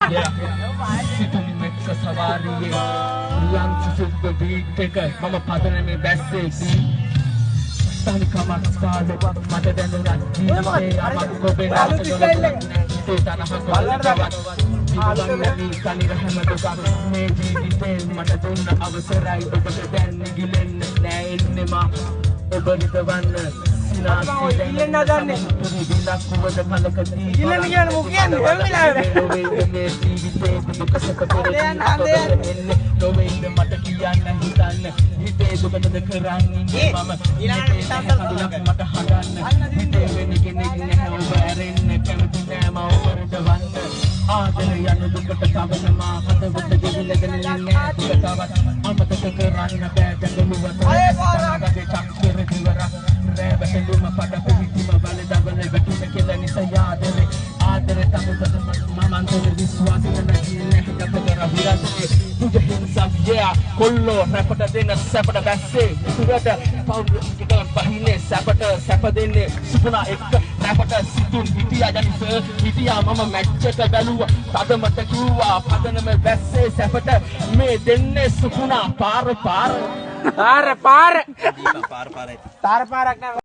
සිතුනි මෙක්ක සවාරියේ ලංචු සුබ බීට් එක මම පදනමේ බැස්සේ තනිකමක් ස්කාලේ මට දැනුණා ජීවිතේ යමක් ඔබේ නාමයට ඒ තරහ බලන්න කනි රහම දුක මේ ජීවිතේ මට දුන්න අවසරයි ඔබට දැන් නිගිලෙන්න නෑ එන්නේ මා ඔබ නිතවන්න ඉල්ලන්න හදන්නේ. ඉල්ලන්න කියන්නේ මොකද කියන්නේ? හැම වෙලාවෙම. මේ ජීවිතේ දුක සැප පෙරේ නොවෙන්න මට කියන්න හිතන්න හිතේ දුකද කරන්නේ මම ඊළඟට මට හදන්න හිතේ වෙන කෙනෙක් නැහැ ඔබ ඇරෙන්න කැමති නෑ මම ඔබට වන්න ආදර යන දුකට තවම හදවත ගෙවිලගෙන නෑ දුකවත් අමතක කරන්න බෑ දඟලුවට අයපාරගේ චක්කර දිවර රැබැලුම පඩ පිටිම බල දබල වැටුන කියලා නිසා ආදර තමුතම මම අන්තර විශ්වාසයෙන් නැතිනේ හිතපතර විරාසනේ तुझे हिंसा yeah කොල්ලෝ රැපට දෙන සැපට බැස්සේ සුරට පෞද්ගලික බහිනේ සැප දෙන්නේ සුපුනා එක්ක රැපට සිතුන් හිටියා ජනිස හිටියා මම මැච් එක බැලුවා තදමට කිව්වා පදනම බැස්සේ සැපට මේ දෙන්නේ සුපුනා පාරක් නෑ